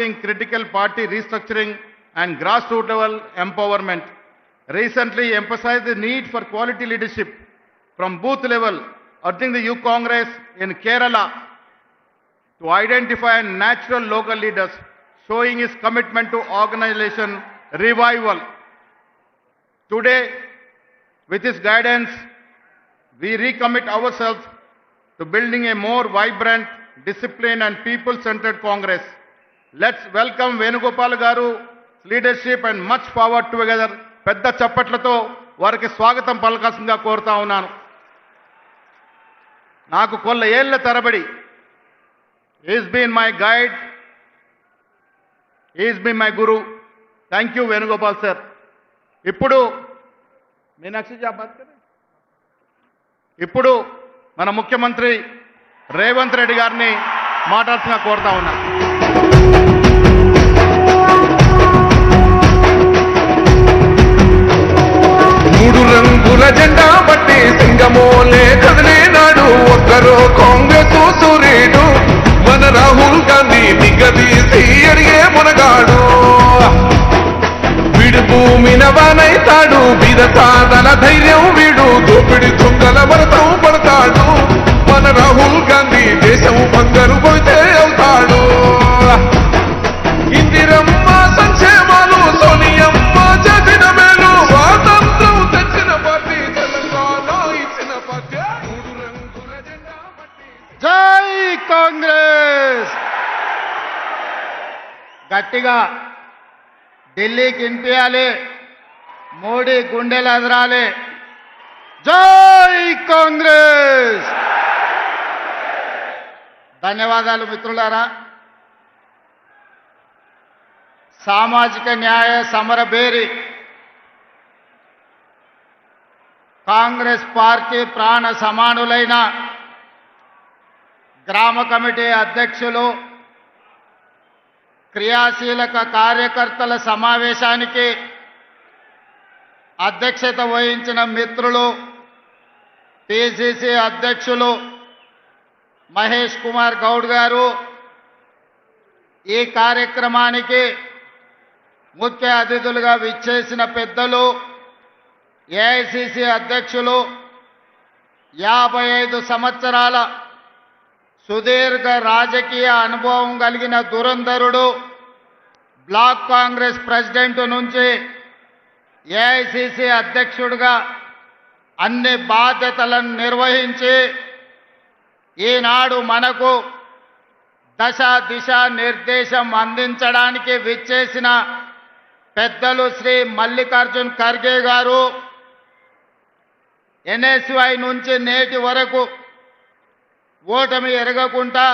critical party restructuring and grassroots level empowerment. Recently emphasized the need for quality leadership from booth level, urging the Youth Congress in Kerala to identify natural local leaders, showing his commitment to organization revival. Today, with his guidance, we recommit ourselves to building a more vibrant, disciplined and people-centered Congress. Let's welcome Venugopal Garu leadership and much forward together. పెద్ద చప్పట్లతో వారికి స్వాగతం పలకాల్సిందిగా కోరుతా ఉన్నాను. నాకు కొల్ల ఏళ్ల తరబడి is been my guide, is been my guru. Thank you Venugopal sir. ఇప్పుడు మీనాక్షి ఇప్పుడు మన ముఖ్యమంత్రి రేవంత్ రెడ్డి గారిని మాట్లాడాల్సిందిగా కోరుతా ఉన్నాను. మూడు రంగుల జెండా బట్టి సింగమోలే కదిలేనాడు ఒక్కరో కాంగ్రెస్ సూర్యుడు మన రాహుల్ గాంధీ నిగదీసి అడిగే మునగాడు. వీడు భూమిన వానైతాడు, బీద సాదల ధైర్యం వీడు, దోపిడి చుక్కల వరతం పడతాడు. మన రాహుల్ గాంధీ దేశం బంగారు పోతే అవుతాడు. ఇందిరమ్మ సంక్షేమాలు, సోనియమ్మ చేసిన మేలు, స్వాతంత్రం తెచ్చిన పార్టీ తెలంగాణ ఇచ్చిన పార్టీ. మూడు రంగుల జెండా బట్టి జై కాంగ్రెస్. గట్టిగా ఢిల్లీకి వినిపించాలి, మోడీ గుండెలు అదరాలి. జై కాంగ్రెస్. ధన్యవాదాలు మిత్రులారా. సామాజిక న్యాయ సమరభేరి కాంగ్రెస్ పార్టీ ప్రాణ సమానులైన గ్రామ కమిటీ అధ్యక్షులు, క్రియాశీలక కార్యకర్తల సమావేశానికి అధ్యక్షత వహించిన మిత్రులు, పిసిసి అధ్యక్షులు మహేష్ కుమార్ గౌడ్ గారు, ఈ కార్యక్రమానికి ముఖ్య అతిథులుగా విచ్చేసిన పెద్దలు, ఏఐసిసి అధ్యక్షులు, 55 సంవత్సరాల సుదీర్ఘ రాజకీయ అనుభవం కలిగిన దురంధరుడు, బ్లాక్ కాంగ్రెస్ ప్రెసిడెంట్ నుంచి ఏఐసిసి అధ్యక్షుడిగా అన్ని బాధ్యతలను నిర్వహించి ఈనాడు మనకు దశ దిశ నిర్దేశం అందించడానికి విచ్చేసిన పెద్దలు శ్రీ మల్లికార్జున్ ఖర్గే గారు, ఎన్ఎస్వై నుంచి నేటి వరకు ఓటమి ఎరగకుండా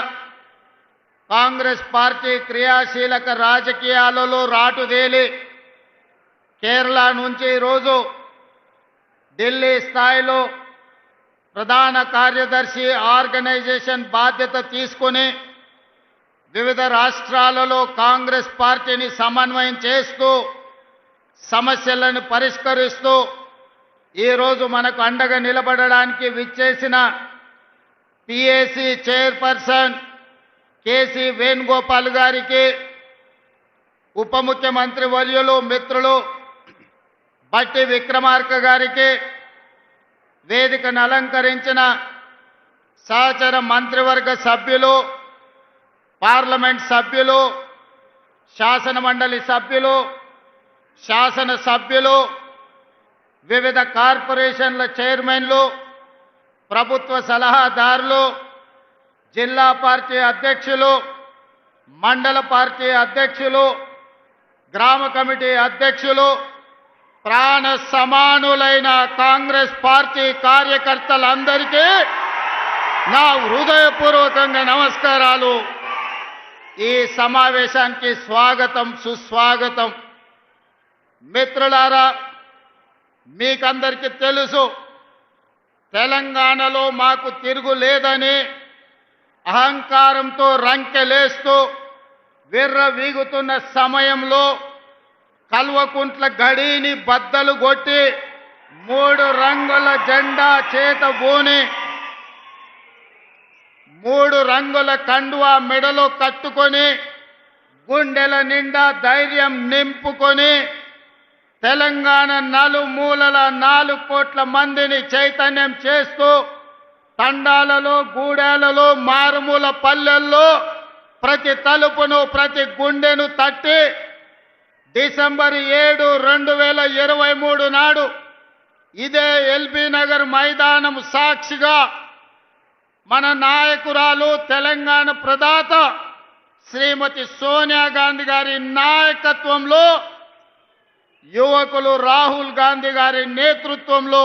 కాంగ్రెస్ పార్టీ క్రియాశీలక రాజకీయాలలో రాటుదేలి కేరళ నుంచి ఈరోజు ఢిల్లీ స్థాయిలో ప్రధాన కార్యదర్శి ఆర్గనైజేషన్ బాధ్యత తీసుకొని వివిధ రాష్ట్రాలలో కాంగ్రెస్ పార్టీని సమన్వయం చేస్తూ సమస్యలను పరిష్కరిస్తూ ఈరోజు మనకు అండగా నిలబడడానికి విచ్చేసిన పిఏసి చైర్పర్సన్ కేసీ వేణుగోపాల్ గారికి, ఉప ముఖ్యమంత్రి వర్యులు మిత్రులు బట్టి విక్రమార్క గారికి, వేదికను అలంకరించిన సహచర మంత్రివర్గ సభ్యులు, పార్లమెంట్ సభ్యులు, శాసన మండలి సభ్యులు, శాసన సభ్యులు, వివిధ కార్పొరేషన్ల చైర్మన్లు, ప్రభుత్వ సలహాదారులు, జిల్లా పార్టీ అధ్యక్షులు, మండల పార్టీ అధ్యక్షులు, గ్రామ కమిటీ అధ్యక్షులు, ప్రాణ సమానులైన కాంగ్రెస్ పార్టీ కార్యకర్తలందరికీ నా హృదయపూర్వకంగా నమస్కారాలు. ఈ సమావేశానికి స్వాగతం, సుస్వాగతం. మిత్రులారా, మీకందరికీ తెలుసు, తెలంగాణలో మాకు తిరుగులేదని అహంకారంతో రంకెలేస్తూ విర్రవీగుతున్న సమయంలో కల్వకుంట్ల గడిని బద్దలు కొట్టి 3 రంగుల జెండా చేత బూని 3 రంగుల కండువా మెడలో కట్టుకొని గుండెల నిండా ధైర్యం నింపుకొని తెలంగాణ నలుమూలల 4 కోట్ల మందిని చైతన్యం చేస్తూ తండాలలో, గూడాలలో, మారుమూల పల్లెల్లో ప్రతి తలుపును, ప్రతి గుండెను తట్టి డిసెంబర్ 7, 2023 నాడు ఇదే ఎల్బీ నగర్ మైదానం సాక్షిగా మన నాయకురాలు తెలంగాణ ప్రదాత శ్రీమతి సోనియా గాంధీ గారి నాయకత్వంలో యువకులు రాహుల్ గాంధీ గారి నేతృత్వంలో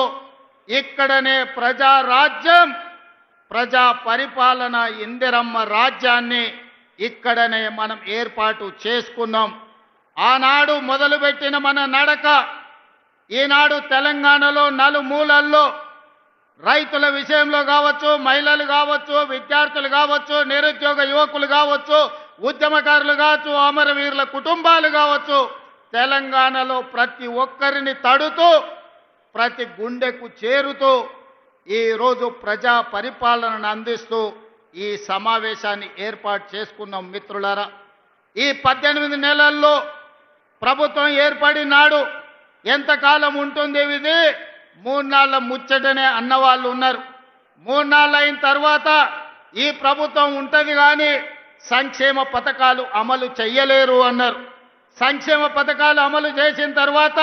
ఇక్కడనే ప్రజారాజ్యం, ప్రజా పరిపాలన, ఇందిరమ్మ రాజ్యాన్ని ఇక్కడనే మనం ఏర్పాటు చేసుకున్నాం. ఆనాడు మొదలుపెట్టిన మన నడక ఈనాడు తెలంగాణలో నలుమూలల్లో రైతుల విషయంలో కావచ్చు, మహిళలు కావచ్చు, విద్యార్థులు కావచ్చు, నిరుద్యోగ యువకులు కావచ్చు, ఉద్యమకారులు కావచ్చు, అమరవీరుల కుటుంబాలు కావచ్చు, తెలంగాణలో ప్రతి ఒక్కరిని తడుతూ ప్రతి గుండెకు చేరుతూ ఈరోజు ప్రజా పరిపాలనను అందిస్తూ ఈ సమావేశాన్ని ఏర్పాటు చేసుకున్నాం. మిత్రులారా, ఈ 18 నెలల్లో ప్రభుత్వం ఏర్పడినాడు ఎంతకాలం ఉంటుంది ఇది? 3 నాళ్ళ ముచ్చటనే అన్నవాళ్ళు ఉన్నారు. 3 నాళ్ళు అయిన తర్వాత ఈ ప్రభుత్వం ఉంటుంది కానీ సంక్షేమ పథకాలు అమలు చెయ్యలేరు అన్నారు. సంక్షేమ పథకాలు అమలు చేసిన తర్వాత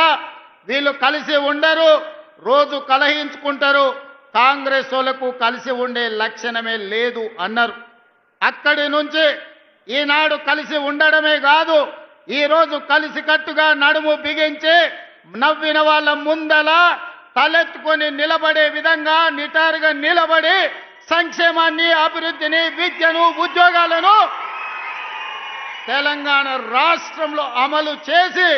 వీళ్ళు కలిసి ఉండరు, రోజు కలహించుకుంటారు, కాంగ్రెస్ వాళ్ళకు కలిసి ఉండే లక్షణమే లేదు అన్నారు. అక్కడి నుంచి ఈనాడు కలిసి ఉండడమే కాదు, ఈరోజు కలిసికట్టుగా నడుము బిగించి నవ్విన వాళ్ళ ముందల తలెత్తుకొని నిలబడే విధంగా నిటారుగా నిలబడి సంక్షేమాన్ని, అభివృద్ధిని, విద్యను, ఉద్యోగాలను తెలంగాణ రాష్ట్రంలో అమలు చేసి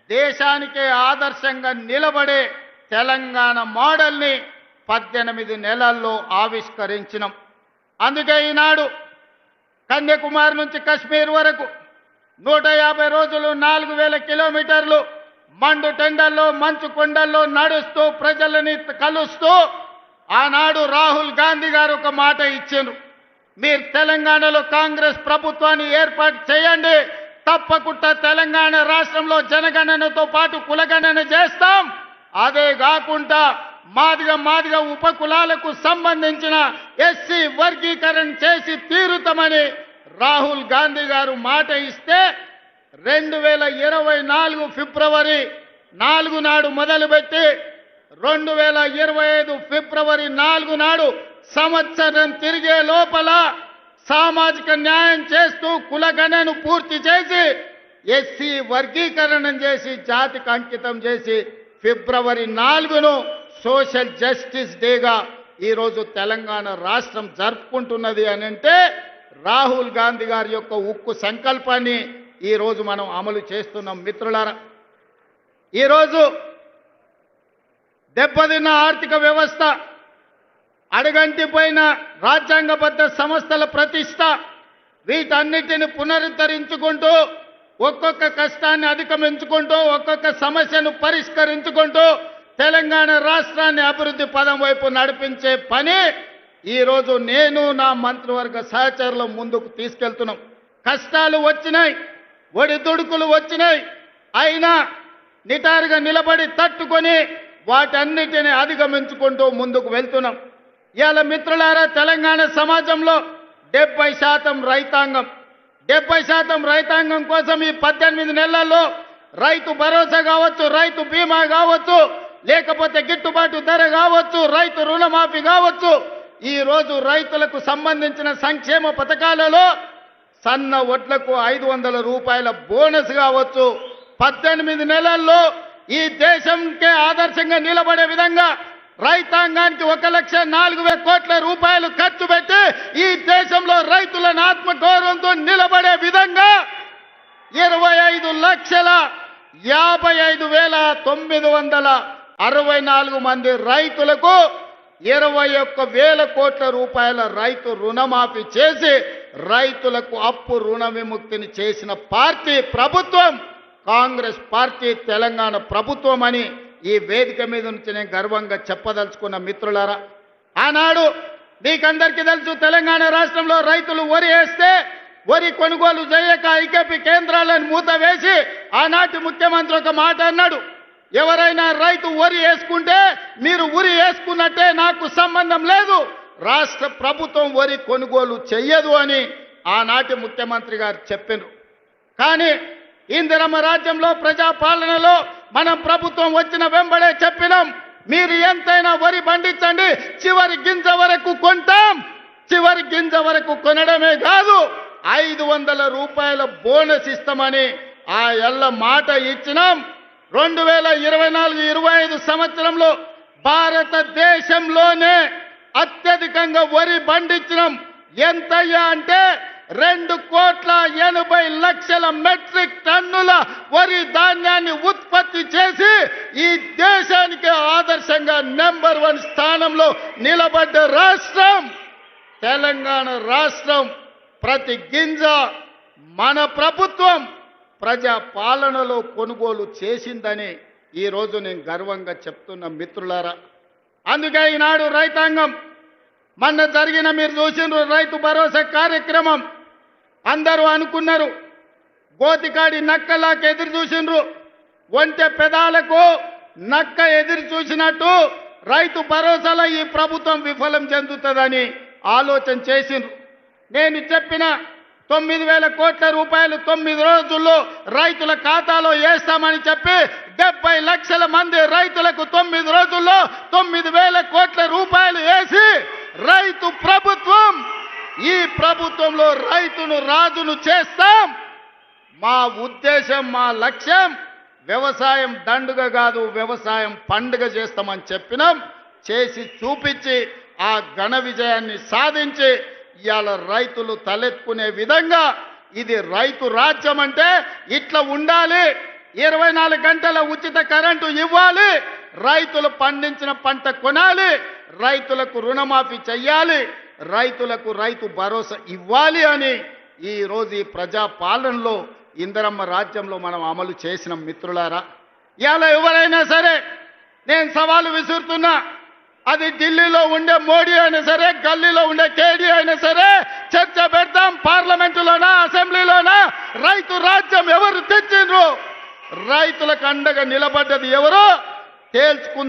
దేశానికే ఆదర్శంగా నిలబడే తెలంగాణ మోడల్ని 18 నెలల్లో ఆవిష్కరించినాం. అందుకే ఈనాడు కన్యాకుమారి నుంచి కశ్మీర్ వరకు 150 రోజులు 4000 కిలోమీటర్లు మండు టెండల్లో, మంచు కొండల్లో నడుస్తూ ప్రజలని కలుస్తూ ఆనాడు రాహుల్ గాంధీ గారు ఒక మాట ఇచ్చారు. మీరు తెలంగాణలో కాంగ్రెస్ ప్రభుత్వాన్ని ఏర్పాటు చేయండి, తప్పకుండా తెలంగాణ రాష్ట్రంలో జనగణనతో పాటు కులగణన చేస్తాం, అదే కాకుండా మాదిగ ఉపకులాలకు సంబంధించిన ఎస్సీ వర్గీకరణ చేసి తీరుతామని రాహుల్ గాంధీ గారు మాట ఇస్తే 2024 ఫిబ్రవరి 4 నాడు మొదలుపెట్టి 2025 ఫిబ్రవరి 4 నాడు సంవత్సరం తిరిగే లోపల సామాజిక న్యాయం చేస్తూ కులగణను పూర్తి చేసి ఎస్సీ వర్గీకరణ చేసి జాతికి అంకితం చేసి ఫిబ్రవరి 4ను సోషల్ జస్టిస్ డేగా ఈరోజు తెలంగాణ రాష్ట్రం జరుపుకుంటున్నది అని అంటే రాహుల్ గాంధీ గారి యొక్క ఉక్కు సంకల్పాన్ని ఈరోజు మనం అమలు చేస్తున్నాం. మిత్రులారా, ఈరోజు దెబ్బతిన్న ఆర్థిక వ్యవస్థ, అడగంటిపోయిన రాజ్యాంగబద్ధ సంస్థల ప్రతిష్ట, వీటన్నిటిని పునరుద్ధరించుకుంటూ ఒక్కొక్క కష్టాన్ని అధిగమించుకుంటూ ఒక్కొక్క సమస్యను పరిష్కరించుకుంటూ తెలంగాణ రాష్ట్రాన్ని అభివృద్ధి పదం వైపు నడిపించే పని ఈరోజు నేను నా మంత్రివర్గ సహచరులు ముందుకు తీసుకెళ్తున్నాం. కష్టాలు వచ్చినాయి, ఒడిదుడుకులు వచ్చినాయి, అయినా నిటారుగా నిలబడి తట్టుకొని వాటన్నిటిని అధిగమించుకుంటూ ముందుకు వెళ్తున్నాం. ఇవాళ మిత్రులారా, తెలంగాణ సమాజంలో 70% రైతాంగం, 70% రైతాంగం కోసం ఈ 18 నెలల్లో రైతు భరోసా కావచ్చు, రైతు బీమా కావచ్చు, లేకపోతే గిట్టుబాటు ధర కావచ్చు, రైతు రుణమాఫీ కావచ్చు, ఈరోజు రైతులకు సంబంధించిన సంక్షేమ పథకాలలో సన్న వడ్లకు 500 రూపాయల బోనస్ కావచ్చు, 18 నెలల్లో ఈ దేశంకే ఆదర్శంగా నిలబడే విధంగా రైతాంగానికి 1,04,000 కోట్ల రూపాయలు ఖర్చు పెట్టి ఈ దేశంలో రైతులను ఆత్మగౌరవంతో నిలబడే విధంగా 25,55,964 మంది రైతులకు 21,000 కోట్ల రూపాయల రైతు రుణమాఫీ చేసి రైతులకు అప్పు రుణ విముక్తిని చేసిన పార్టీ ప్రభుత్వం కాంగ్రెస్ పార్టీ, తెలంగాణ ప్రభుత్వం అని ఈ వేదిక మీద నుంచి నేను గర్వంగా చెప్పదలుచుకున్న. మిత్రులారా, ఆనాడు మీకందరికీ తెలుసు, తెలంగాణ రాష్ట్రంలో రైతులు వరి వేస్తే వరి కొనుగోలు చేయక ఐకేపీ కేంద్రాలను మూతవేసి ఆనాటి ముఖ్యమంత్రి ఒక మాట అన్నాడు, ఎవరైనా రైతు వరి వేసుకుంటే మీరు ఉరి వేసుకున్నట్టే, నాకు సంబంధం లేదు, రాష్ట్ర ప్రభుత్వం వరి కొనుగోలు చెయ్యదు అని ఆనాటి ముఖ్యమంత్రి గారు చెప్పారు. కానీ ఇందిరమ్మ రాజ్యంలో ప్రజాపాలనలో మనం ప్రభుత్వం వచ్చిన వెంబడే చెప్పినాం, మీరు ఎంతైనా వరి పండించండి, చివరి గింజ వరకు కొంటాం. చివరి గింజ వరకు కొనడమే కాదు 500 రూపాయల బోనస్ ఇస్తామని ఆ ఎల్ల మాట ఇచ్చినాం. 2024-25 సంవత్సరంలో భారతదేశంలోనే అత్యధికంగా వరి పండించినాం. ఎంతయ్యా అంటే 2,80,00,000 మెట్రిక్ టన్నుల వరి ధాన్యాన్ని ఉత్పత్తి చేసి ఈ దేశానికి ఆదర్శంగా నెంబర్ 1 స్థానంలో నిలబడ్డ రాష్ట్రం తెలంగాణ రాష్ట్రం. ప్రతి గింజ మన ప్రభుత్వం ప్రజా పాలనలో కొనుగోలు చేసిందని ఈరోజు నేను గర్వంగా చెప్తున్న మిత్రులారా. అందుకే ఈనాడు రైతాంగం మొన్న జరిగిన మీరు చూసిన రైతు భరోసా కార్యక్రమం అందరూ అనుకున్నారు గోతికాడి నక్కలాకి ఎదురు చూసిండ్రు, ఒంటె పెదాలకు నక్క ఎదురు చూసినట్టు రైతు భరోసాలో ఈ ప్రభుత్వం విఫలం చెందుతుందని ఆలోచన చేసిండ్రు. నేను చెప్పిన 9,000 కోట్ల రూపాయలు 9 రోజుల్లో రైతుల ఖాతాలో వేస్తామని చెప్పి 70 లక్షల మంది రైతులకు 9 రోజుల్లో 9,000 కోట్ల రూపాయలు వేసి రైతు ప్రభుత్వం, ఈ ప్రభుత్వంలో రైతును రాజును చేస్తాం. మా ఉద్దేశం, మా లక్ష్యం వ్యవసాయం దండుగ కాదు, వ్యవసాయం పండుగ చేస్తామని చెప్పినాం. చేసి చూపించి ఆ ఘన విజయాన్ని సాధించి ఇవాళ రైతులు తలెత్తుకునే విధంగా ఇది రైతు రాజ్యం అంటే ఇట్లా ఉండాలి. 24 గంటల ఉచిత కరెంటు ఇవ్వాలి, రైతులు పండించిన పంట కొనాలి, రైతులకు రుణమాఫీ చెయ్యాలి, రైతులకు రైతు భరోసా ఇవ్వాలి అని ఈరోజు ఈ ప్రజా పాలనలో ఇందిరమ్మ రాజ్యంలో మనం అమలు చేసిన మిత్రులారా. ఇవాళ ఎవరైనా సరే నేను సవాలు విసురుతున్నా, అది ఢిల్లీలో ఉండే మోడీ అయినా సరే, గల్లీలో ఉండే కేడీ అయినా సరే, చర్చ పెడతాం. పార్లమెంటులోనా అసెంబ్లీలోనా రైతు రాజ్యం ఎవరు తెచ్చిండ్రు, రైతులకు అండగా నిలబడ్డది ఎవరో తేల్చుకుందాం.